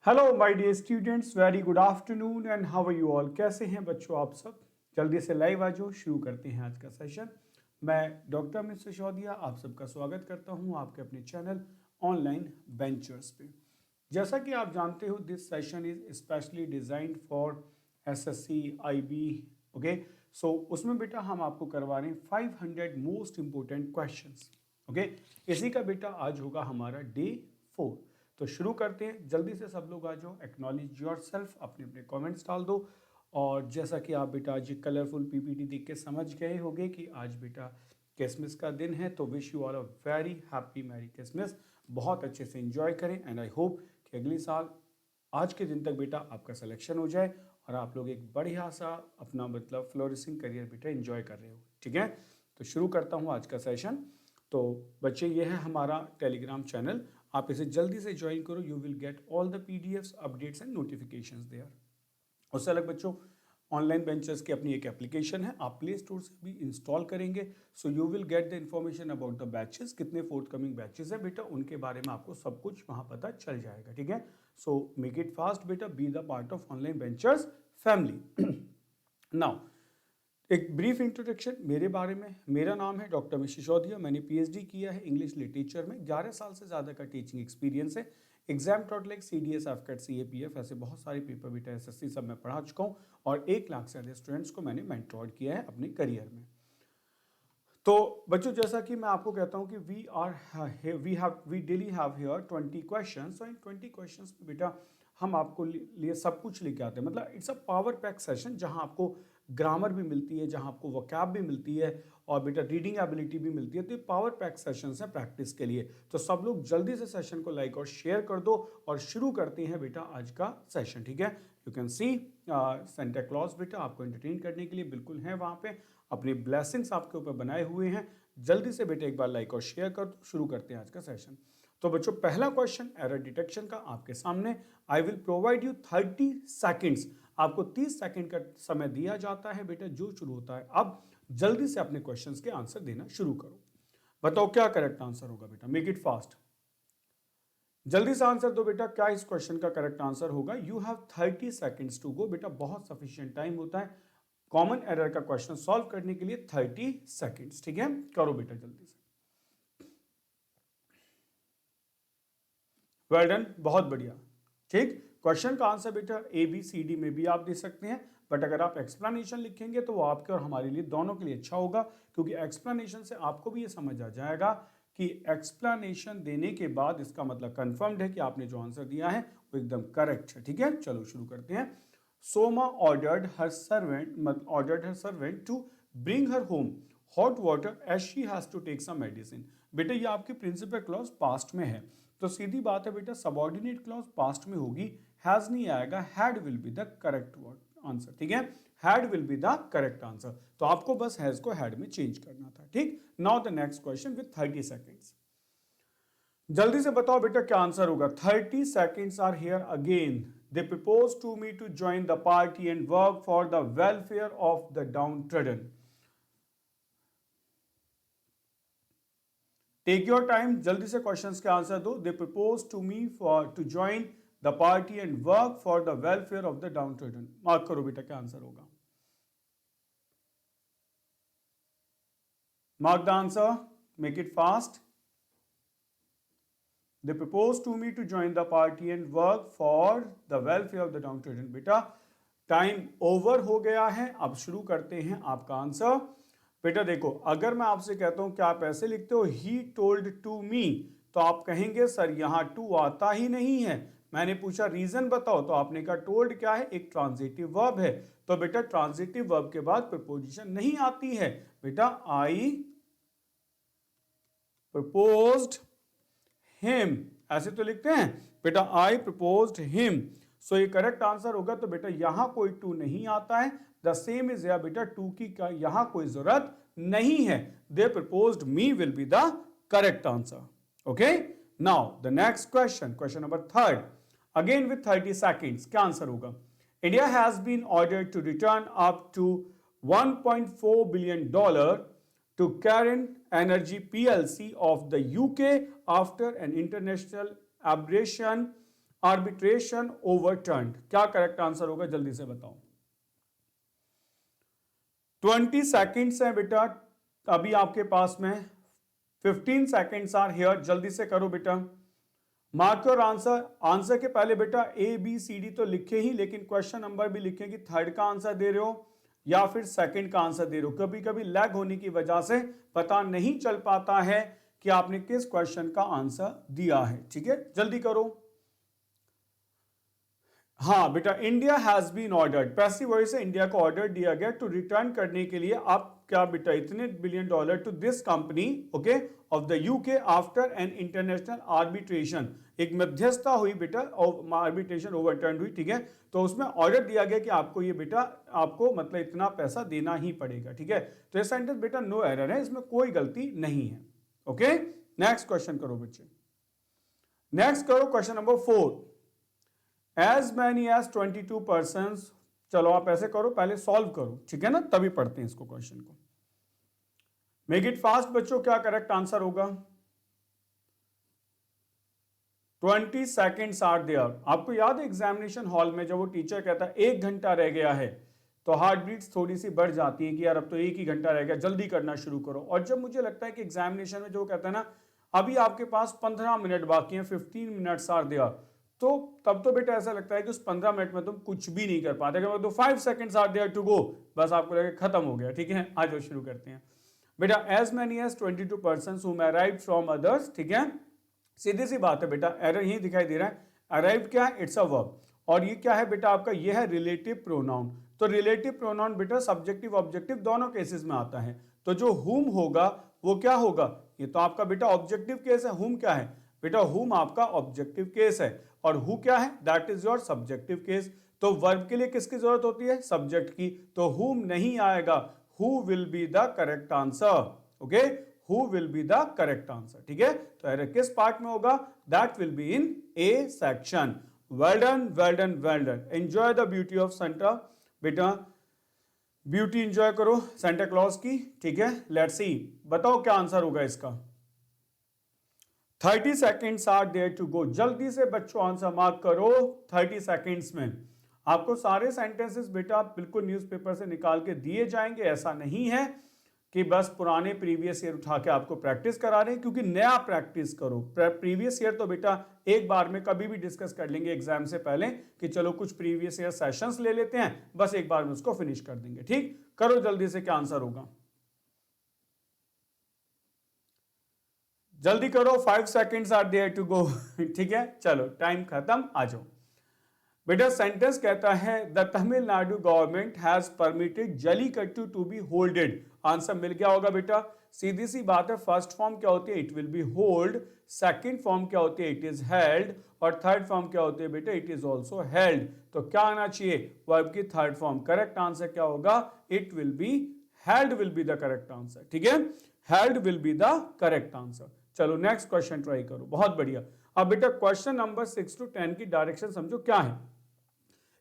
Hello my dear students, very good afternoon and how are you all. कैसे हैं बच्चों आप सब? जल्दी से लाइव आ जाओ, शुरू करते हैं आज का सेशन। मैं डॉक्टर अमित सिसोदिया आप सबका स्वागत करता हूं आपके अपने चैनल ऑनलाइन वेंचर्स पे। जैसा कि आप जानते हो, this session is specially designed for SSC IB. Okay, so उसमें बेटा हम आपको करवा रहे हैं 500 मोस्ट इंपोर्टेंट क्वेश्चंस। ओके, इसी का बेटा आज होगा हमारा डे 4। तो शुरू करते हैं, जल्दी से सब लोग आ जाओ, एक्नॉलेज योरसेल्फ, अपने अपने कमेंट्स डाल दो। और जैसा कि आप बेटा आज कलरफुल पीपीटी देख के समझ गए होंगे कि आज बेटा क्रिसमस का दिन है, तो wish you all a very happy merry Christmas. बहुत अच्छे से एंजॉय करें एंड आई होप कि अगले साल आज के दिन तक बेटा आपका सिलेक्शन हो जाए और आप लोग एक बढ़िया सा अपना मतलब फ्लोरिशिंग करियर बेटा एंजॉय कर रहे हो। ठीक है, तो शुरू करता हूँ आज का सेशन। तो बच्चे, ये है हमारा टेलीग्राम चैनल, आप इसे जल्दी से ज्वाइन करो। You will get all the PDFs, updates and notifications there. उससे अलग बच्चों, ऑनलाइन बेंचर्स की अपनी एक एप्लीकेशन है, आप प्ले स्टोर से भी इंस्टॉल करेंगे। So you will get the information about the batches, कितने फोर्थ कमिंग बैचेस है बेटा, उनके बारे में आपको सब कुछ वहां पता चल जाएगा। ठीक है, सो मेक इट फास्ट बेटा, be the part of online benchers family. Now एक ब्रीफ इंट्रोडक्शन मेरे बारे में। मेरा नाम है डॉक्टर अमित सिसोदिया। मैंने पीएचडी किया है इंग्लिश लिटरेचर में। 11 साल से ज़्यादा का टीचिंग एक्सपीरियंस है। Exam taught like CDS, AFCAT, CAPF, ऐसे बहुत सारे पेपर बेटा एसएससी सब मैं पढ़ा चुका हूँ और 1 लाख से अधिक स्टूडेंट्स को मैंने मेंटोर किया है अपने करियर में। तो बच्चों, जैसा कि मैं आपको कहता हूं कि we daily have here 20 questions. So इन 20 क्वेश्चंस में बेटा हम आपको लिए सब कुछ लेके आते हैं। मतलब it's a power pack session, जहां आपको ग्रामर भी मिलती है, जहां आपको वोकैब भी मिलती है और बेटा रीडिंग एबिलिटी भी मिलती है। तो ये पावर पैक सेशंस हैं प्रैक्टिस के लिए। तो सब लोग जल्दी से सेशन को लाइक और शेयर कर दो और शुरू करते हैं बेटा आज का सेशन। ठीक है, you can see Santa Claus बेटा आपको एंटरटेन करने के लिए बिल्कुल है वहां पे, अपनी ब्लेसिंग्स आपके ऊपर बनाए हुए हैं। जल्दी से बेटा एक बार लाइक और शेयर कर दो, शुरू करते हैं आज का सेशन। तो बच्चों, पहला क्वेश्चन एरर डिटेक्शन का आपके सामने। I will provide you 30 seconds. आपको 30 सेकंड का समय दिया जाता है बेटा, जो शुरू होता है अब। जल्दी से अपने क्वेश्चंस के आंसर देना शुरू करो। बताओ क्या करेक्ट आंसर होगा बेटा, मेक इट फास्ट। जल्दी से आंसर दो बेटा, क्या इस क्वेश्चन का करेक्ट आंसर होगा। You have 30 seconds to go बेटा, बहुत सफिशिएंट टाइम होता है कॉमन एरर का क्वेश्चन सॉल्व करने के लिए। 30 सेकेंड्स। ठीक है, करो बेटा जल्दी से। वेल डन, बहुत बढ़िया। ठीक, क्वेश्चन का आंसर बेटा ए बी सी डी में भी आप दे सकते हैं, बट अगर आप एक्सप्लेनेशन लिखेंगे तो वो आपके और हमारे लिए दोनों के लिए अच्छा होगा, क्योंकि एक्सप्लेनेशन से आपको भी ये समझ आ जाएगा कि एक्सप्लेनेशन देने के बाद इसका मतलब कंफर्म्ड है कि आपने जो आंसर दिया है वो एकदम करेक्ट है। ठीक है, चलो शुरू करते हैं। Soma ordered her servant to bring her home hot water as she has to take some medicine। बेटा ये आपकी प्रिंसिपल क्लॉज पास्ट में है, तो सीधी बात है बेटा, सबऑर्डिनेट क्लॉज पास्ट में होगी, हैज नहीं आएगा, had will be the correct word answer. ठीक है, had will be the correct answer, तो आपको बस हैज को हैड में चेंज करना था। ठीक, now the next question with 30 seconds. जल्दी से बताओ बेटा क्या आंसर होगा। 30 seconds are here again. They propose to me to join the party and work for the welfare of the downtrodden. Take your time, जल्दी से questions के answer दो। They propose to me for to join the party and work for the welfare of the downtrodden. Mark करो बेटा क्या answer होगा। Mark the answer, make it fast. They proposed to me to join the party and work for the welfare of the downtrodden। बेटा time over हो गया है, अब शुरू करते हैं आपका आंसर। बेटा देखो, अगर मैं आपसे कहता हूं कि आप ऐसे लिखते हो ही टोल्ड टू मी, तो आप कहेंगे सर यहां टू आता ही नहीं है। मैंने पूछा रीजन बताओ, तो आपने कहा टोल्ड क्या है, एक ट्रांजिटिव वर्ब है, तो बेटा ट्रांजिटिव वर्ब के बाद प्रपोजिशन नहीं आती है। बेटा आई प्रपोज्ड हिम, ऐसे तो लिखते हैं बेटा, आई प्रपोज्ड हिम। सो ये करेक्ट आंसर होगा। तो बेटा यहां कोई टू नहीं आता है, द सेम इज या बेटा टू की का यहां कोई जरूरत नहीं है। They proposed me will be the correct answer. Okay, now the next question, question number 3 again with 30 seconds. क्या आंसर होगा। India has been ordered to return up to $1.4 billion to Cairn Energy PLC of the UK after an international arbitration arbitration ओवरटर्न्ड, क्या correct answer होगा जल्दी से बताओ। 20 seconds है बेटा अभी आपके पास में, 15 सेकेंड्स आर हियर, जल्दी से करो बेटा, मार्क योर आंसर। आंसर के पहले बेटा ए बी सी डी तो लिखे ही, लेकिन क्वेश्चन नंबर भी लिखे कि थर्ड का आंसर दे रहे हो या फिर सेकंड का आंसर दे रहे हो। कभी कभी लैग होने की वजह से पता नहीं चल पाता है कि आपने किस क्वेश्चन का आंसर दिया है। ठीक है, जल्दी करो। हाँ बेटा, India has been ordered, passive voice से इंडिया को ऑर्डर दिया गया टू रिटर्न करने के लिए आप क्या बेटा इतने billion dollar to this company okay of the UK after an international arbitration. एक मध्यस्थता हुई बेटा, आर्बिट्रेशन ओवरटर्न हुई, ठीक है, तो उसमें ऑर्डर दिया गया कि आपको ये बेटा आपको मतलब इतना पैसा देना ही पड़ेगा। ठीक है, तो ये सेंटेंस बेटा नो एरर है, इसमें कोई गलती नहीं है। ओके, नेक्स्ट क्वेश्चन करो बच्चे, नेक्स्ट करो question number 4। As many as 22 persons, चलो आप ऐसे करो, पहले सॉल्व करो, ठीक है ना, तभी पढ़ते हैं इसको क्वेश्चन को। मेक इट फास्ट बच्चों, क्या करेक्ट आंसर होगा। 20 सेकेंड्स आर देयर। आपको याद है एग्जामिनेशन हॉल में जब वो टीचर कहता है 1 घंटा रह गया है, तो हार्ट बीट्स थोड़ी सी बढ़ जाती है कि यार अब तो 1 ही घंटा रह गया, जल्दी करना शुरू करो। और जब मुझे लगता है कि एग्जामिनेशन में जो कहता है ना अभी आपके पास 15 मिनट बाकी हैं, 15 मिनट्स आर देयर, तो तब तो बेटा ऐसा लगता है कि उस 15 मिनट में तुम कुछ भी नहीं कर पाते। अगर तो 5 seconds are there to go, बस आपको लगे खत्म हो गया। ठीक है, आज वो शुरू करते हैं बेटा। As many as 22 persons whom arrived from others, ठीक है, सीधी सी बात है बेटा, एरर यही दिखाई दे रहा है। अराइव्ड क्या है, इट्स अ वर्ब, और ये क्या है बेटा आपका, ये है रिलेटिव प्रोनाउन। तो रिलेटिव प्रोनाउन बेटा सब्जेक्टिव ऑब्जेक्टिव दोनों केसेस में आता है, तो जो हुम होगा वो क्या होगा, ये तो आपका बेटा ऑब्जेक्टिव केस है। हुम क्या है बेटा, हुम आपका ऑब्जेक्टिव केस है, और हु क्या है, that is your subjective case. तो वर्ब के लिए किसकी जरूरत होती है, सब्जेक्ट की, तो हुम नहीं आएगा, who will be the correct answer. Okay, who will be the correct answer. ठीक है, तो एरर किस पार्ट में होगा, that will be in A section. Well done, well done, well done. Enjoy the beauty of Santa बेटा, beauty enjoy करो Santa Claus की। ठीक है, लेट्स सी, बताओ क्या आंसर होगा इसका। 30 seconds are there to go, जल्दी से बच्चों आंसर मार्क करो। 30 सेकेंड्स में आपको सारे सेंटेंसेस बेटा बिल्कुल न्यूज़पेपर से निकाल के दिए जाएंगे। ऐसा नहीं है कि बस पुराने प्रीवियस ईयर उठा के आपको प्रैक्टिस करा रहे हैं, क्योंकि नया प्रैक्टिस करो। प्रीवियस ईयर तो बेटा एक बार में कभी भी डिस्कस कर लेंगे एग्जाम से पहले कि चलो कुछ प्रीवियस ईयर सेशंस ले लेते हैं, बस एक बार में उसको फिनिश कर देंगे। ठीक, करो जल्दी से, क्या आंसर होगा, जल्दी करो। 5 seconds are there to go. ठीक है, चलो टाइम खत्म, आ जाओ बेटा। सेंटेंस कहता है the Tamil Nadu government has permitted jallikattu to be holded. Answer मिल गया होगा बेटा, सीधी सी बात है। फर्स्ट फॉर्म क्या होती है, it will be hold, second form क्या होती है, इट इज हेल्ड, और थर्ड फॉर्म क्या होती है बेटा, इट इज ऑल्सो हेल्ड। तो क्या आना चाहिए, वर्ब की थर्ड फॉर्म। करेक्ट आंसर क्या होगा, it will be held will be the correct answer. ठीक है, held will be the correct answer. चलो नेक्स्ट क्वेश्चन ट्राई करो, बहुत बढ़िया। अब बेटा क्वेश्चन नंबर 6 to 10 की डायरेक्शन समझो क्या है।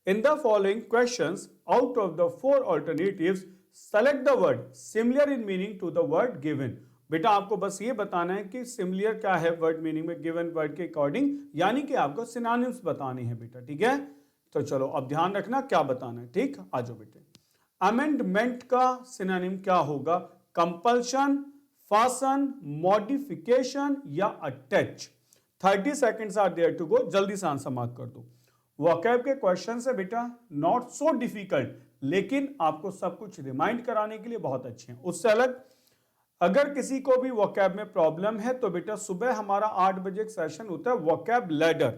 In the following questions, out of the 4 alternatives, select the word similar in meaning to the word given. बेटा आपको बस ये बताना है कि सिमिलर क्या है वर्ड मीनिंग में गिवन वर्ड के अकॉर्डिंग, यानी कि आपको सिनोनिम्स बताने हैं बेटा। ठीक है, तो चलो अब ध्यान रखना क्या बताना है। ठीक, आ जाओ बेटे। अमेंडमेंट का सिनोनिम क्या होगा, कंपल्शन, फासन, मॉडिफिकेशन या attach. 30 seconds are there to go, जल्दी से आंसर मार्क कर दो। वोकैब के क्वेश्चन है बेटा नॉट सो डिफिकल्ट, लेकिन आपको सब कुछ रिमाइंड कराने के लिए बहुत अच्छे हैं। उससे अलग अगर किसी को भी वोकैब में प्रॉब्लम है तो बेटा सुबह हमारा 8 बजे एक सेशन होता है वोकैब लैडर।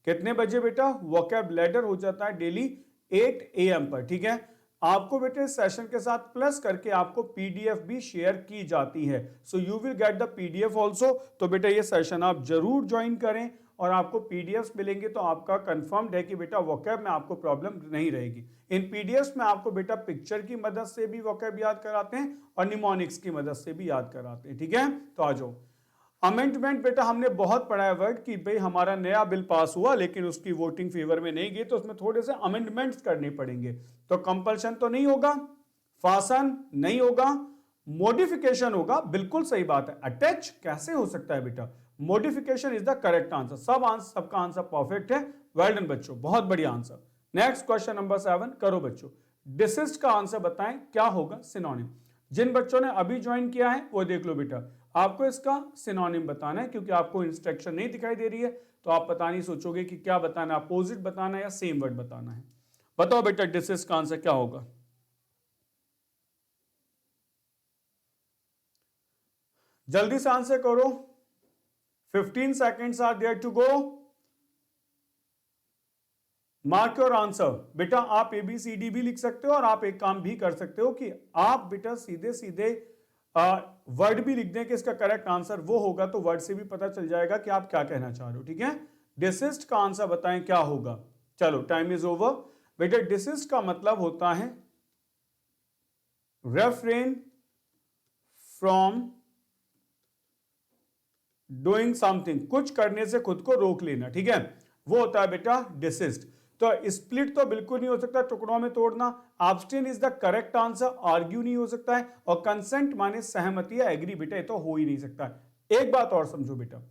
कितने बजे बेटा, वोकैब लैडर हो जाता है डेली 8 AM पर। ठीक है, आपको बेटे सेशन के साथ प्लस करके आपको पीडीएफ भी शेयर की जाती है, so you will get the PDF also. तो बेटा ये सेशन आप जरूर ज्वाइन करें और आपको पीडीएफ मिलेंगे तो आपका कंफर्म्ड है कि बेटा वोकैब में आपको प्रॉब्लम नहीं रहेगी। इन पीडीएफ में आपको बेटा पिक्चर की मदद से भी वोकैब याद कराते हैं और निमोनिक्स की मदद से भी याद कराते हैं। ठीक है, तो आ जाओ। अमेंडमेंट बेटा हमने बहुत पढ़ा है वर्ड कि भाई हमारा नया बिल पास हुआ लेकिन उसकी वोटिंग फेवर में नहीं गई, तो उसमें थोड़े से अमेंडमेंट्स करने पड़ेंगे। तो कंपल्शन तो नहीं होगा, फासन नहीं होगा, मॉडिफिकेशन होगा, बिल्कुल सही बात है। अटैच कैसे हो सकता है बेटा, modification is the correct answer. सबका आंसर परफेक्ट है, वेल डन बच्चों, बहुत बढ़िया आंसर। नेक्स्ट क्वेश्चन नंबर 7 करो बच्चों। डिसिस्ट का आंसर बताएं क्या होगा सिनोनिम। जिन बच्चों ने अभी ज्वाइन किया है वो देख लो बेटा, आपको इसका सिनोनिम बताना है, क्योंकि आपको इंस्ट्रक्शन नहीं दिखाई दे रही है तो आप पता नहीं सोचोगे कि क्या बताना है, अपोजिट बताना है या सेम वर्ड बताना है। बताओ बेटा डिसिस्ट का आंसर क्या होगा। जल्दी से आंसर करो, 15 seconds are there to go. Mark your answer. बेटा आप ABCD भी लिख सकते हो और आप एक काम भी कर सकते हो कि आप बेटा सीधे सीधे वर्ड भी लिख दें कि इसका करेक्ट आंसर वो होगा, तो वर्ड से भी पता चल जाएगा कि आप क्या कहना चाह रहे हो। ठीक है, डिसिस्ट का आंसर बताएं क्या होगा। चलो टाइम इज ओवर। बेटा डिसिस्ट का मतलब होता है रेफ्रेन फ्रॉम डूइंग समथिंग, कुछ करने से खुद को रोक लेना। ठीक है, वो होता है बेटा डिसिस्ट। तो स्प्लिट तो बिल्कुल नहीं हो सकता, टुकड़ों में तोड़ना। Abstain is the correct answer, argue नहीं हो सकता है, और कंसेंट माने सहमति या एग्री, बेटा ये तो हो ही नहीं सकता है। एक बात और समझो बेटा,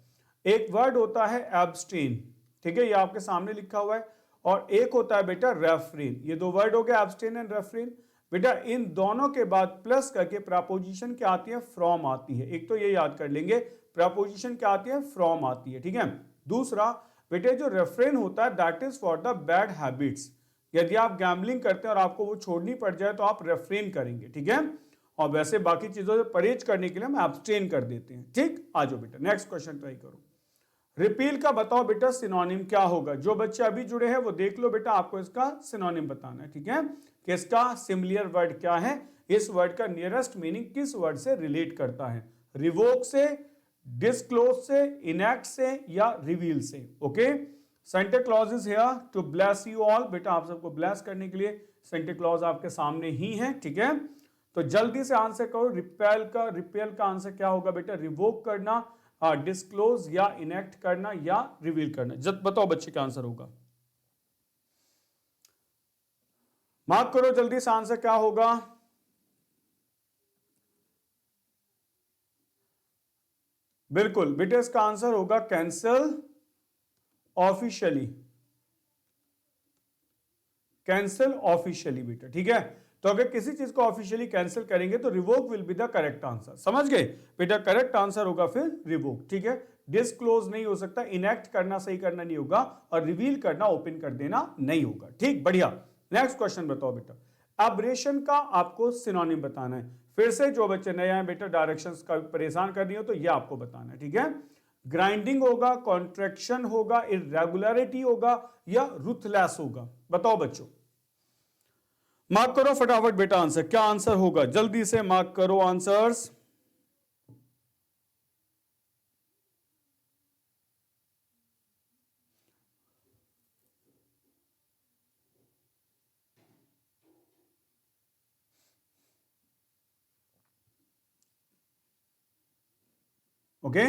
एक वर्ड होता है एब्स्टेन, ठीक है, ये आपके सामने लिखा हुआ है, और एक होता है बेटा रेफ्रेन। ये दो वर्ड हो गए एब्स्टेन एंड रेफ्रेन। बेटा इन दोनों के बाद प्लस करके प्रपोजिशन क्या आती है, फ्रॉम आती है। एक तो ये याद कर लेंगे, प्रपोजिशन क्या आती है, फ्रॉम आती है। ठीक है, दूसरा बेटे जो रेफ्रेन होता है that is for the bad habits. यदि आप गैम्बलिंग करते हैं और आपको वो छोड़नी पड़ जाए तो आप रेफ्रेन करेंगे। ठीक है, और वैसे बाकी चीजों से परहेज करने के लिए हम एब्स्टेन कर देते हैं। ठीक, आ जाओ बेटा नेक्स्ट क्वेश्चन ट्राई करो। रिपील का बताओ बेटा सिनोनिम क्या होगा। जो बच्चे अभी जुड़े हैं वो देख लो बेटा, आपको इसका सिनोनिम बताना है। ठीक है, कि इसका सिमिलर वर्ड क्या है, इस वर्ड का नियरेस्ट मीनिंग किस वर्ड से रिलेट करता है, रिवोक से, डिस्क्लोज से, इनैक्ट से, या रिवील से। Okay, Santa Claus is here to bless you all. बेटा आप सबको ब्लेस करने के लिए सेंटा क्लॉज आपके सामने ही है। ठीक है, तो जल्दी से आंसर करो। रिपेल का आंसर क्या होगा बेटा, रिवोक करना, डिस्क्लोज या इनेक्ट करना या रिवील करना। जब बताओ बच्चे क्या आंसर होगा, मार्क करो जल्दी से, आंसर क्या होगा। बिल्कुल बेटा इसका आंसर होगा कैंसल ऑफिशियली, कैंसल ऑफिशियली बेटा। ठीक है, तो अगर किसी चीज को ऑफिशियली कैंसिल करेंगे तो revoke will be the correct answer. समझ गए बेटा, करेक्ट आंसर होगा फिर रिवोक। ठीक है, डिस्क्लोज नहीं हो सकता, इनैक्ट करना सही करना नहीं होगा, और रिवील करना ओपन कर देना नहीं होगा। ठीक, बढ़िया। नेक्स्ट क्वेश्चन बताओ बेटा, एब्रेशन का आपको सिनोनिम बताना है। फिर से जो बच्चे नए आए बेटा, डायरेक्शंस का परेशान कर रही हो तो ये आपको बताना है। ठीक है, ग्राइंडिंग होगा, कॉन्ट्रैक्शन होगा, इरेगुलरिटी होगा, या रुथलेस होगा। बताओ बच्चों, मार्क करो फटाफट बेटा आंसर, क्या आंसर होगा, जल्दी से मार्क करो आंसर्स। ओके,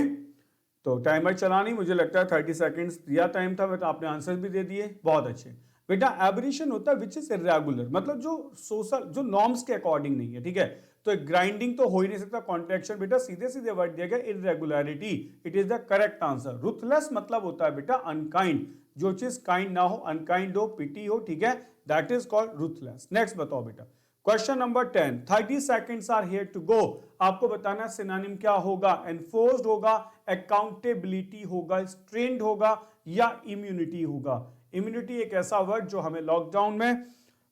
तो टाइमर चला नहीं, मुझे लगता है 30 सेकंड्स दिया टाइम था, तो आपने आंसर भी दे दिए, बहुत अच्छे बेटा। एब्रेशन होता है विच इज इरेगुलर, मतलब जो सोशल जो नॉर्म्स के अकॉर्डिंग नहीं है। ठीक है, तो ग्राइंडिंग तो हो ही नहीं सकता, कॉन्ट्रैक्शन बेटा सीधे सीधे वर्ड दिया गया, irregularity, it is the correct answer. Ruthless मतलब होता है बेटा अनकाइंड, जो चीज काइंड ना हो, अनकाइंड हो, पिटी हो। ठीक है, that is called ruthless. Next बताओ बेटा, question number 10, 30 seconds are here to go. आपको बताना सिनोनिम क्या होगा, एनफोर्स्ड होगा, अकाउंटेबिलिटी होगा, स्ट्रेंड होगा, या इम्यूनिटी होगा। इम्यूनिटी एक ऐसा वर्ड जो हमें लॉकडाउन में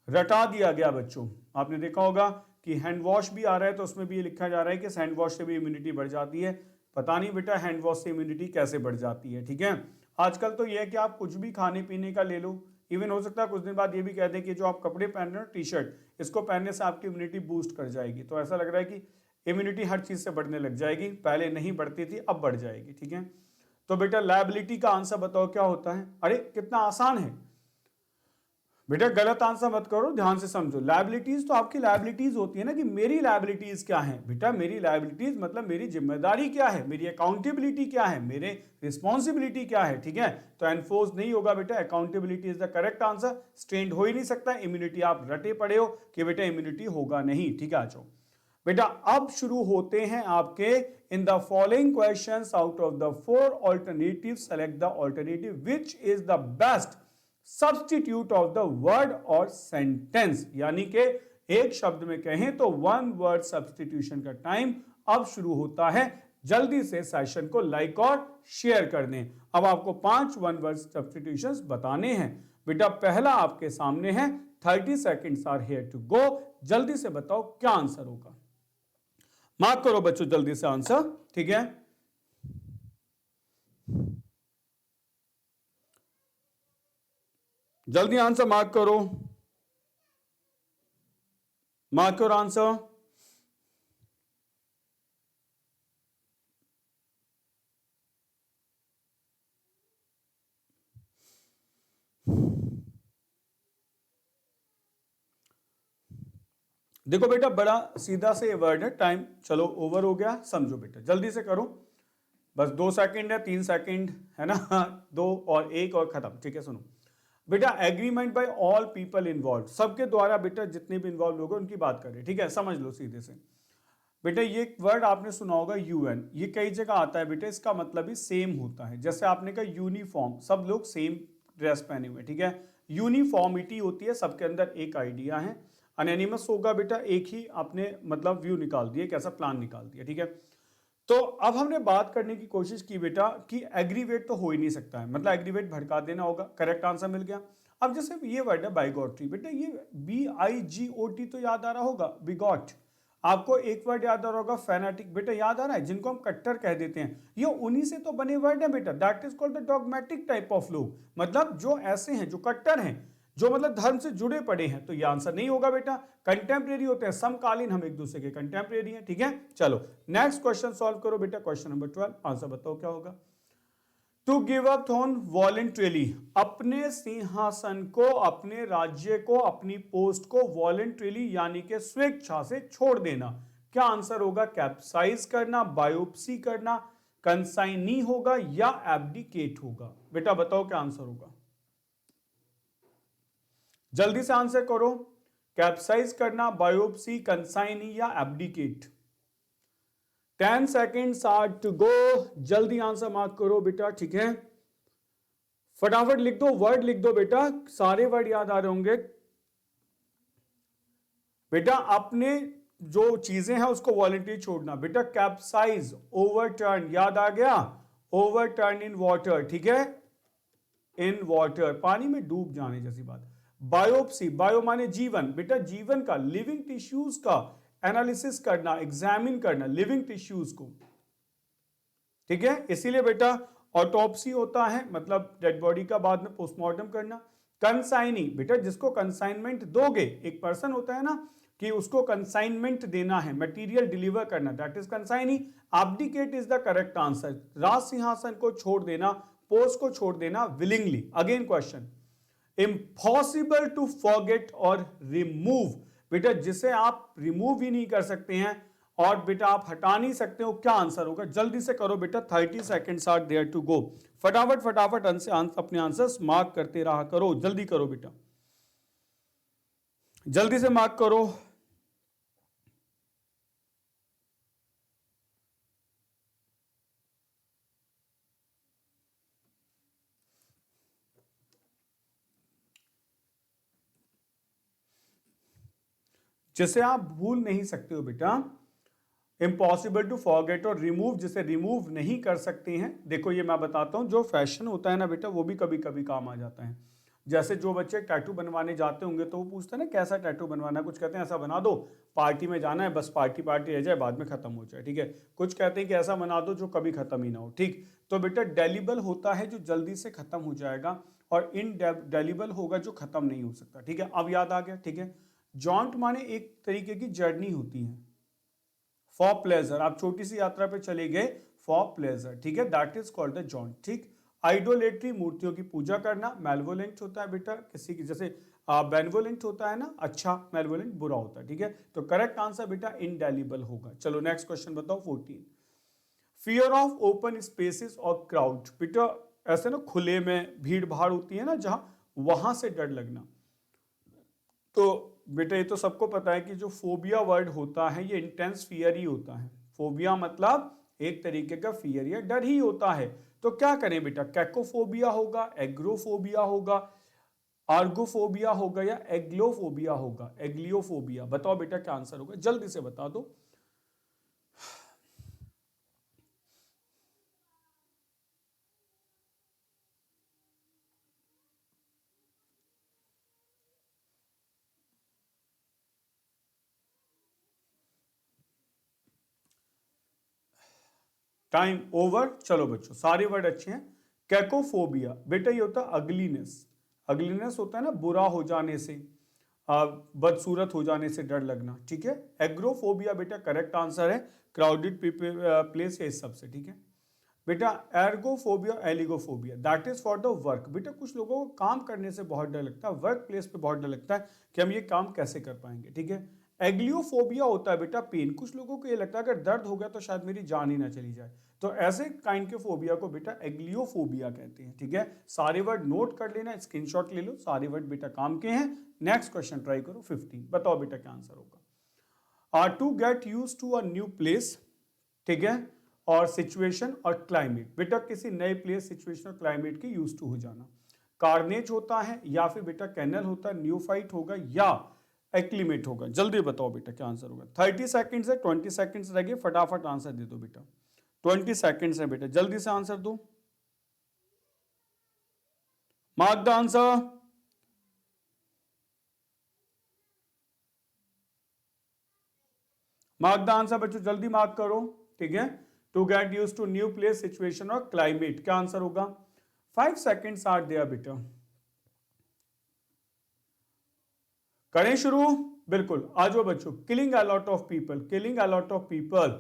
रटा दिया गया बच्चों। आपने देखा होगा कि हैंड वॉश भी आ रहा है, तो उसमें भी ये लिखा जा रहा है कि हैंड वॉश से भी इम्यूनिटी बढ़ जाती है। पता नहीं बेटा हैंड वॉश से इम्यूनिटी कैसे बढ़ जाती है। ठीक है, आजकल तो यह है कि आप कुछ भी खाने पीने का ले लो, इवन हो सकता है कुछ दिन बाद ये भी कह दें कि जो आप कपड़े पहन रहे हो, टी शर्ट, इसको पहनने से आपकी इम्यूनिटी बूस्ट कर जाएगी। तो ऐसा लग रहा है कि इम्यूनिटी हर चीज से बढ़ने लग जाएगी, पहले नहीं बढ़ती थी अब बढ़ जाएगी। ठीक है, तो बेटा लायबिलिटी का आंसर बताओ क्या होता है। अरे कितना आसान है बेटा, गलत आंसर मत करो, ध्यान से समझो। लायबिलिटीज तो आपकी लायबिलिटीज होती है ना, कि मेरी लायबिलिटीज क्या है बेटा, मेरी लायबिलिटीज मतलब मेरी जिम्मेदारी क्या है, मेरी अकाउंटेबिलिटी क्या है, मेरे रिस्पॉन्सिबिलिटी क्या है। ठीक है, तो एनफोर्स नहीं होगा बेटा, accountability is the correct answer. स्ट्रेंड हो ही नहीं सकता, इम्यूनिटी आप रटे पड़े हो कि बेटा इम्यूनिटी होगा नहीं। ठीक है, आ जाओ बेटा, अब शुरू होते हैं आपके in the following questions, out of the 4 alternative select the alternative which is the best substitute of the word और सेंटेंस, यानी कि एक शब्द में कहें तो वन वर्ड सब्स्टिट्यूशन का टाइम अब शुरू होता है। जल्दी से सेशन को लाइक और शेयर कर दें। अब आपको 5 वन वर्ड सब्स्टिट्यूशंस बताने हैं। बेटा पहला आपके सामने है, 30 seconds are here to go. जल्दी से बताओ क्या आंसर होगा। मार्क करो बच्चों जल्दी से आंसर, ठीक है। जल्दी आंसर मार्क करो, मार्क करो आंसर। देखो बेटा बड़ा सीधा से ये वर्ड है, टाइम चलो ओवर हो गया, समझो बेटा जल्दी से करो, बस 2 सेकंड है, 3 सेकंड है ना, 2 और 1 और खत्म, ठीक है। सुनो बेटा, agreement by all people involve, सबके द्वारा बेटा जितने भी इन्वॉल्व लोग उनकी बात कर रहे हैं, ठीक है। समझ लो सीधे से बेटा, ये वर्ड आपने सुना होगा यूएन, ये कई जगह आता है बेटा, इसका मतलब ही सेम होता है। जैसे आपने कहा यूनिफॉर्म, सब लोग सेम ड्रेस पहने हुए, ठीक है। यूनिफॉर्मिटी होती है, सबके अंदर एक आइडिया है। अनोनिमस होगा बेटा, एक ही आपने मतलब व्यू निकाल दिया, कैसा प्लान निकाल दिया, ठीक है। तो अब हमने बात करने की कोशिश की बेटा कि एग्रीवेट तो हो ही नहीं सकता है, मतलब एग्रीवेट भड़का देना होगा, करेक्ट आंसर मिल गया। अब जैसे ये वर्ड है बाइगॉट्री, बेटा ये BIGOT तो याद आ रहा होगा, बिगॉट। आपको एक वर्ड याद आ रहा होगा फैनाटिक, बेटा याद आ रहा है, जिनको हम कट्टर कह देते हैं, ये उन्हीं से तो बने वर्ड है बेटा, that is called the dogmatic type of लोग, मतलब जो ऐसे हैं, जो कट्टर हैं, जो मतलब धर्म से जुड़े पड़े हैं। तो ये आंसर नहीं होगा बेटा। कंटेम्प्रेरी होते हैं, समकालीन, हम एक दूसरे के कंटेम्प्रेरी हैं, ठीक है। चलो नेक्स्ट क्वेश्चन सॉल्व करो बेटा, क्वेश्चन नंबर 12, आंसर बताओ क्या होगा। To give up throne voluntarily, अपने सिंहासन को, अपने राज्य को, अपनी पोस्ट को वॉलेंट्रीली यानी कि स्वेच्छा से छोड़ देना, क्या आंसर होगा। कैप्साइज करना, बायोप्सी करना, कंसाइनी होगा या एब्डिकेट होगा। बेटा बताओ क्या आंसर होगा, जल्दी से आंसर करो। कैप्साइज करना, बायोप्सी, कंसाइनी या abdicate. 10 seconds are to go, जल्दी आंसर मार्क करो बेटा, ठीक है। फटाफट लिख दो, वर्ड लिख दो बेटा, सारे वर्ड याद आ रहे होंगे बेटा। अपने जो चीजें हैं उसको वॉलंटरी छोड़ना, बेटा कैप्साइज, ओवरटर्न, याद आ गया, ओवरटर्न इन वाटर, ठीक है, इन वाटर, पानी में डूब जाने जैसी बात। बायोप्सी, बायो माने जीवन, बेटा जीवन का, लिविंग टिश्यूज का एनालिसिस करना, एग्जामिन करना लिविंग टिश्यूज को, ठीक है। इसीलिए बेटा ऑटोप्सी होता है, मतलब डेड बॉडी का बाद में पोस्टमार्टम करना। कंसाइनी, बेटा जिसको कंसाइनमेंट दोगे, एक पर्सन होता है ना कि उसको कंसाइनमेंट देना है, मटेरियल डिलीवर करना, that is consignee. Abdicate is the correct answer, राज सिंहासन को छोड़ देना, पोस्ट को छोड़ देना willingly. Again question, impossible to forget और रिमूव, बेटा जिसे आप रिमूव ही नहीं कर सकते हैं और बेटा आप हटा नहीं सकते हो, क्या आंसर होगा। जल्दी से करो बेटा, 30 seconds are there to go. फटाफट फटाफट अपने आंसर्स मार्क करते रहा करो, जल्दी करो बेटा, जल्दी से मार्क करो। जिसे आप भूल नहीं सकते हो बेटा, इम्पॉसिबल टू फॉरगेट और रिमूव, जिसे रिमूव नहीं कर सकते हैं। देखो ये मैं बताता हूं, जो फैशन होता है ना बेटा, वो भी कभी कभी काम आ जाता है। जैसे जो बच्चे टैटू बनवाने जाते होंगे तो वो पूछते हैं ना कैसा टैटू बनवाना है, कुछ कहते हैं ऐसा बना दो, पार्टी में जाना है, बस पार्टी पार्टी रह जाए, बाद में खत्म हो जाए, ठीक है। कुछ कहते हैं कि ऐसा बना दो जो कभी खत्म ही ना हो, ठीक। तो बेटा डेलिबल होता है जो जल्दी से खत्म हो जाएगा, और इनडेलिबल होगा जो खत्म नहीं हो सकता, ठीक है। अब याद आ गया, ठीक है। जॉन्ट माने एक तरीके की जर्नी होती है, फॉर प्लेजर, आप छोटी सी यात्रा पे चले गए फॉर प्लेजर, ठीक है, that is called the joint, ठीक। आइडोलेट्री, मूर्तियों की पूजा करना। मेलवोलेंट होता है बेटा किसी की, जैसे बेनवोलेंट होता है ना अच्छा, मेलवोलेंट बुरा होता है, ठीक है। तो करेक्ट आंसर बेटा इनडेलिबल होगा। चलो नेक्स्ट क्वेश्चन बताओ, 14, फियर ऑफ ओपन स्पेसिस और क्राउड, बेटा ऐसे ना खुले में भीड़ भाड़ होती है ना जहां, वहां से डर लगना। तो बेटा ये तो सबको पता है कि जो फोबिया वर्ड होता है ये इंटेंस फियर ही होता है। फोबिया मतलब एक तरीके का फियर या डर ही होता है। तो क्या करें बेटा, कैकोफोबिया होगा, एग्रोफोबिया होगा, आर्गोफोबिया होगा या एग्लोफोबिया होगा? एग्लियोफोबिया। बताओ बेटा क्या आंसर होगा, जल्दी से बता दो। Time over. चलो बच्चों, सारे वर्ड अच्छे हैं। कैकोफोबिया बेटा ये होता है अगलीनेस। अगलीनेस होता है ना बुरा हो जाने से, बदसूरत हो जाने से डर लगना, ठीक है। एग्रोफोबिया बेटा करेक्ट आंसर है, क्राउडेड प्लेस या इस सब से, ठीक है बेटा। Ergophobia, eligophobia that is for the work. बेटा कुछ लोगों को काम करने से बहुत डर लगता है, वर्क प्लेस पे बहुत डर लगता है कि हम ये काम कैसे कर पाएंगे, ठीक है। एग्लियोफोबिया होता है बेटा पेन। कुछ लोगों को ये लगता है अगर दर्द हो गया तो शायद मेरी जान ही ना चली जाए, तो ऐसे काइंड के फोबिया को बेटा एग्लियोफोबिया कहते हैं, ठीक है। सारे वर्ड नोट कर लेना, स्क्रीनशॉट ले लो, सारे वर्ड बेटा काम के हैं। नेक्स्ट क्वेश्चन ट्राई करो 15। बताओ बेटा क्या आंसर होगा। To get use to a new place, ठीक है, और सिचुएशन और क्लाइमेट। बेटा किसी नए प्लेस, सिचुएशन और क्लाइमेट के यूज टू हो जाना। कार्नेज होता है या फिर बेटा कैनल होता है, न्यूफाइट होगा या एक्लीमेट होगा? जल्दी बताओ बेटा क्या आंसर होगा। 30 सेकंड्स है, 20 सेकंड्स रह गए, फटाफट आंसर दे दो बेटा। 20 सेकंड्स है बेटा, जल्दी से आंसर दो। Mark the answer. Mark the answer बच्चों, जल्दी मार्क करो, ठीक है। To get use to new place, situation और क्लाइमेट, क्या आंसर होगा? 5 सेकंड्स आर देयर बेटा। करें शुरू? बिल्कुल, आ जाओ बच्चों। Killing a lot of people, killing a lot of people,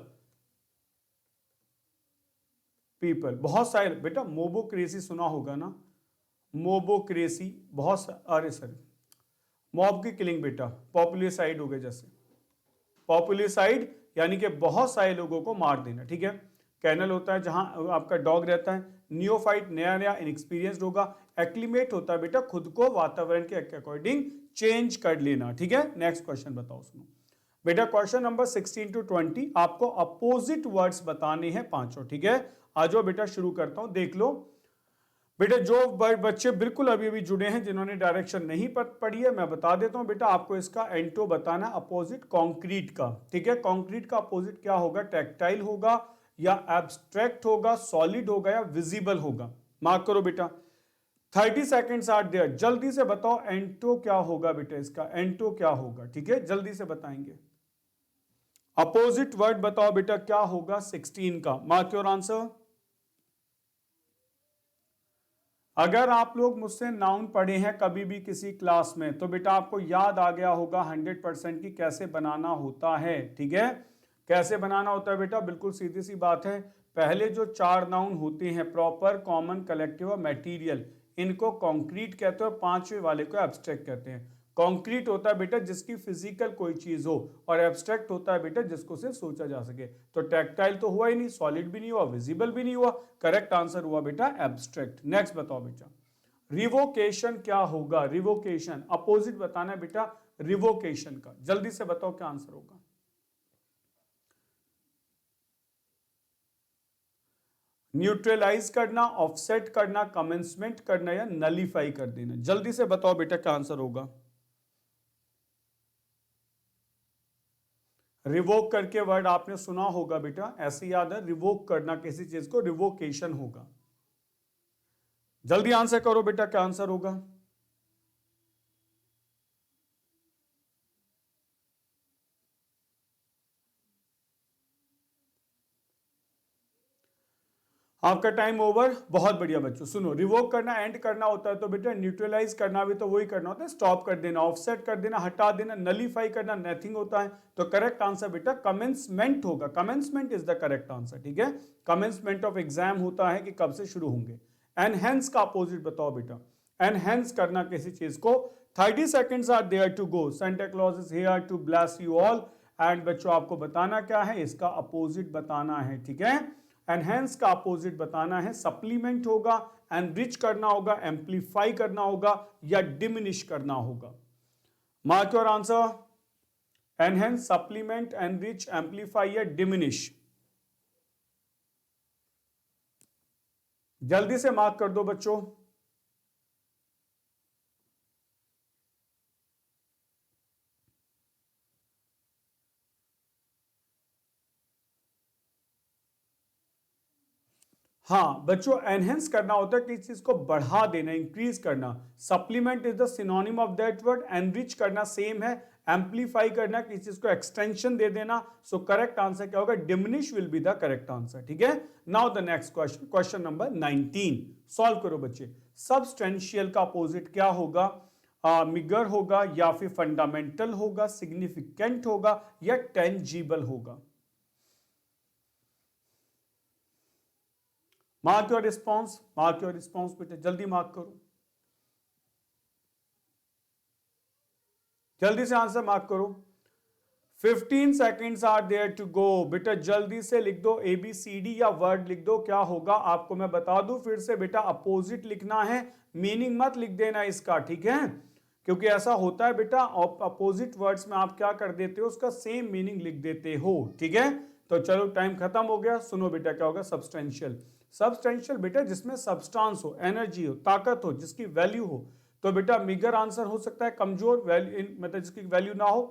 people बहुत सारे बेटा। मोबोक्रेसी सुना होगा ना, मोबोक्रेसी, अरे सर, मॉब की किलिंग बेटा, पॉपुलिसाइड हो गए जैसे, पॉपुलिसाइड यानी कि बहुत सारे लोगों को मार देना, ठीक है। कैनल होता है जहां आपका डॉग रहता है। नियोफाइट नया नया इनएक्सपीरियंस्ड होगा। एक्लीमेट होता है बेटा खुद को वातावरण के अकॉर्डिंग चेंज कर लेना, ठीक है। नेक्स्ट क्वेश्चन बताओ, सुनो बेटा। क्वेश्चन नंबर 16 to 20 आपको अपोजिट वर्ड्स बताने हैं पांचों, ठीक है। आ जाओ बेटा, शुरू करता हूं, देख लो बेटा। जो बच्चे बिल्कुल अभी अभी जुड़े हैं, जिन्होंने डायरेक्शन नहीं पढ़ी है, मैं बता देता हूं बेटा आपको। इसका एंटो बताना, अपोजिट कंक्रीट का, ठीक है। कंक्रीट का अपोजिट क्या होगा? टेक्टाइल होगा या एब्स्ट्रैक्ट होगा, सॉलिड होगा या विजिबल होगा? मार्क करो बेटा। 30 सेकेंड्स आर देयर, जल्दी से बताओ एंटो क्या होगा बेटा, इसका एंटो क्या होगा, ठीक है, जल्दी से बताएंगे। अपोजिट वर्ड बताओ बेटा क्या होगा 16 का। Mark your answer. अगर आप लोग मुझसे नाउन पढ़े हैं कभी भी किसी क्लास में, तो बेटा आपको याद आ गया होगा 100% की कैसे बनाना होता है, ठीक है। कैसे बनाना होता है बेटा? बिल्कुल सीधी सी बात है। पहले जो 4 नाउन होते हैं, प्रॉपर, कॉमन, कलेक्टिव और मटेरियल, इनको कॉन्क्रीट कहते हैं और 5वें वाले को एब्स्ट्रैक्ट कहते हैं। कॉन्क्रीट होता है बेटा जिसकी फिजिकल कोई चीज हो, और एब्स्ट्रैक्ट होता है बेटा जिसको सिर्फ सोचा जा सके। तो टेक्टाइल तो हुआ ही नहीं, सॉलिड भी नहीं हुआ, विजिबल भी नहीं हुआ, करेक्ट आंसर हुआ बेटा एब्स्ट्रैक्ट। नेक्स्ट बताओ बेटा, रिवोकेशन क्या होगा? रिवोकेशन अपोजिट बताना है बेटा रिवोकेशन का, जल्दी से बताओ क्या आंसर होगा। न्यूट्रलाइज करना, ऑफसेट करना, कमेंसमेंट करना या नलीफाई कर देना? जल्दी से बताओ बेटा क्या आंसर होगा। रिवोक करके वर्ड आपने सुना होगा बेटा, ऐसे याद है, रिवोक करना किसी चीज को, रिवोकेशन होगा। जल्दी आंसर करो बेटा क्या आंसर होगा। आपका टाइम ओवर। बहुत बढ़िया बच्चों, सुनो, रिवोक करना एंड करना होता है तो बेटा न्यूट्रलाइज करना भी तो वही करना होता है, स्टॉप कर देना, ऑफसेट कर देना, हटा देना। नलीफाई करना नथिंग होता है। तो करेक्ट आंसर बेटा कमेंसमेंट होगा। Commencement is the correct answer, ठीक है। कमेंसमेंट ऑफ एग्जाम होता है कि कब से शुरू होंगे। एनहेंस का अपोजिट बताओ बेटा। एनहेंस करना किसी चीज को। 30 seconds are there to go. Santa Claus is here to bless you all. And बच्चों आपको बताना क्या है, इसका अपोजिट बताना है, ठीक है। एनहेंस का अपोजिट बताना है, सप्लीमेंट होगा, एनरिच करना होगा, एम्पलीफाई करना होगा या डिमिनिश करना होगा। Mark your answer. Enhance, supplement, enrich, amplify या डिमिनिश? जल्दी से मार्क कर दो बच्चों। हाँ बच्चों, एनहेंस करना होता है किसी चीज को बढ़ा देना, इंक्रीज करना। Supplement is the synonym of that word. Enrich करना सेम है। एम्पलीफाई करना, किसी चीज को एक्सटेंशन दे देना। सो करेक्ट आंसर क्या होगा? Diminish will be the correct answer. ठीक है, now the next question, question number 19 solve करो बच्चे। सबस्टेंशियल का अपोजिट क्या होगा? मिगर होगा, या फिर फंडामेंटल होगा, सिग्निफिकेंट होगा, या टेंजिबल होगा? Mark your response, mark your response बेटा, जल्दी मार्क करो, जल्दी से आंसर मार्क करो। 15 seconds are there to go. बेटा जल्दी से लिख दो, ABCD या वर्ड लिख दो। क्या होगा आपको मैं बता दूं फिर से बेटा, अपोजिट लिखना है, मीनिंग मत लिख देना इसका, ठीक है? क्योंकि ऐसा होता है बेटा, अपोजिट वर्ड्स में आप क्या कर देते हो, उसका सेम मीनिंग लिख देते हो। ठीक है, तो चलो टाइम खत्म हो गया। सुनो बेटा क्या होगा? सब्सटेंशियल। सब्सटेंशियल बेटा जिसमें सब्सटेंस हो, एनर्जी हो, ताकत हो, जिसकी वैल्यू हो। तो बेटा मिगर आंसर हो सकता है, कमजोर वैल्यू, मतलब जिसकी वैल्यू ना हो।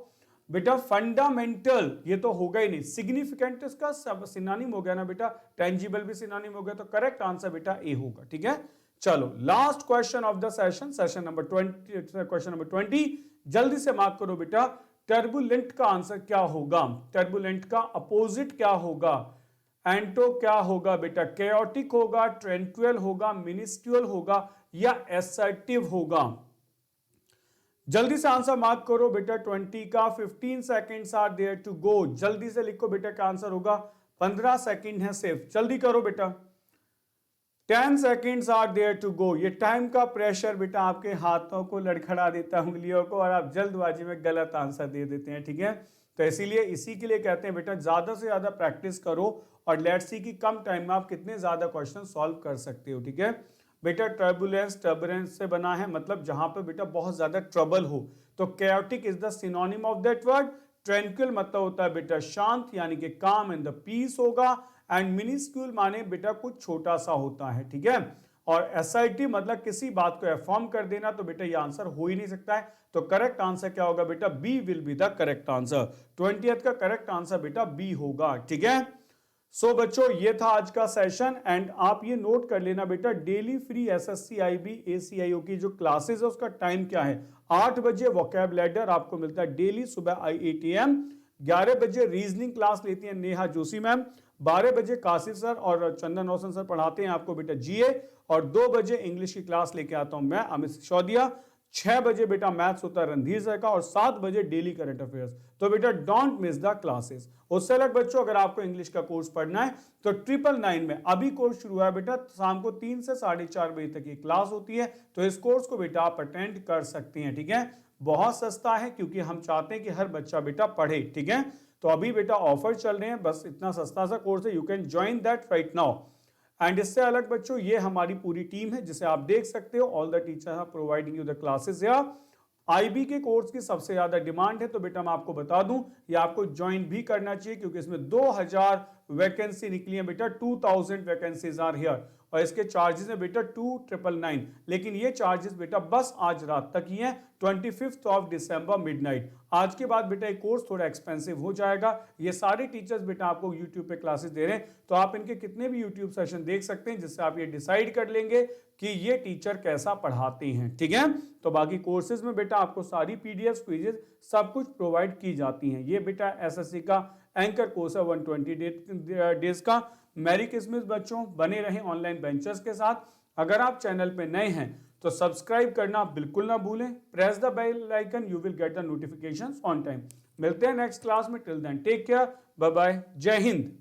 बेटा फंडामेंटल ये तो होगा ही नहीं। सिग्निफिकेंट इसका सिनोनिम हो गया ना बेटा, टेंजिबल भी सिनोनिम हो गया, तो करेक्ट आंसर बेटा ए होगा। ठीक है, चलो last question of the session, session number 20, question number 20, जल्दी से मार्क करो बेटा। टर्बुलेंट का आंसर क्या होगा? टर्बुलेंट का अपोजिट क्या होगा? एंटो क्या होगा बेटा? केओटिक होगा, ट्रेंक्विल होगा, मिनिस्क्यूल होगा, या एसर्टिव होगा? जल्दी से आंसर मार्क करो बेटा 20 का। 15 seconds are there to go. जल्दी से लिखो बेटा क्या आंसर होगा। 15 सेकेंड है सिर्फ, जल्दी करो बेटा। 10 seconds are there to go. ये टाइम का प्रेशर बेटा आपके हाथों को लड़खड़ा देता है, उंगलियों को, और आप जल्दबाजी में गलत आंसर दे देते हैं। ठीक है, तो इसीलिए इसी के लिए कहते हैं बेटा ज्यादा से ज्यादा प्रैक्टिस करो, और लेट्स सी कि कम टाइम में आप कितने ज्यादा क्वेश्चन सॉल्व कर सकते हो। ठीक है बेटा, टर्बुलेंस से बना है, मतलब जहां पे बेटा बहुत ज्यादा ट्रबल हो। तो chaotic is the synonym of that word. Tranquil मतलब होता है बेटा शांत, यानी कि काम एंड द पीस होगा। एंड मिनिस्क्यूल माने बेटा कुछ छोटा सा होता है। ठीक है, और एसआईटी मतलब किसी बात को अफर्म कर देना, तो बेटा ये आंसर हो ही नहीं सकता है। तो करेक्ट आंसर क्या होगा बेटा? B will be the correct answer. 20th का करेक्ट आंसर बेटा बी होगा। ठीक है, सो बच्चों ये था आज का सेशन। एंड आप ये नोट कर लेना बेटा, daily free SSC IB ACIO की जो क्लासेस है उसका टाइम क्या है। 8 बजे वोकैबुलरी आपको मिलता है डेली सुबह 8 AM। 11 बजे रीजनिंग क्लास लेती है नेहा जोशी मैम। 12 बजे कासिफ सर और चंदन रोशन सर पढ़ाते हैं आपको बेटा GA। और 2 बजे इंग्लिश की क्लास लेके आता हूं मैं, अमित सिसोदिया। 6 बजे बेटा मैथ्स होता है रणधीर सर का, और 7 बजे डेली करंट अफेयर्स। तो बेटा डोंट मिस द क्लासेस। उससे अलग बच्चों अगर आपको इंग्लिश का कोर्स पढ़ना है तो 999 में अभी कोर्स शुरू है बेटा, शाम को 3 से 4:30 बजे तक की क्लास होती है। तो इस कोर्स को बेटा आप अटेंड कर सकते हैं। ठीक है, बहुत सस्ता है, क्योंकि हम चाहते हैं कि हर बच्चा बेटा पढ़े। ठीक है, तो अभी बेटा ऑफर चल रहे हैं, बस इतना सस्ता सा कोर्स है, you can join that right now. And इससे अलग बच्चों ये हमारी पूरी टीम है, जिसे आप देख सकते हो। All the teachers are providing you the classes. या IB के कोर्स की सबसे ज्यादा डिमांड है, तो बेटा मैं आपको बता दूं ये आपको ज्वाइन भी करना चाहिए, क्योंकि इसमें 2000 वैकेंसी निकली है बेटा। 2000 वैकेंसीज आर हियर, और इसके चार्जेस है बेटा 2999। लेकिन ये चार्जेस बेटा बस आज रात तक ही हैं, 25 दिसंबर मिडनाइट। आज के बाद बेटा एक कोर्स थोड़ा एक्सपेंसिव हो जाएगा। ये सारे टीचर्स बेटा आपको यूट्यूब पे क्लासेस दे रहे हैं, तो आप इनके कितने भी यूट्यूब सेशन देख सकते हैं, जिससे आप ये डिसाइड कर लेंगे कि ये टीचर कैसा पढ़ाते हैं। ठीक है, तो बाकी कोर्सेज में बेटा आपको सारी PDF क्विजेज सब कुछ प्रोवाइड की जाती हैं। ये बेटा SSC का एंकर कोर्स है 120 डेज का। मैरी किस्मत बच्चों, बने रहें ऑनलाइन बेंचर्स के साथ। अगर आप चैनल पे नए हैं तो सब्सक्राइब करना बिल्कुल ना भूलें। Press the bell icon, you will get the notifications on time. मिलते हैं नेक्स्ट क्लास में। Till then take care, bye bye, जय हिंद।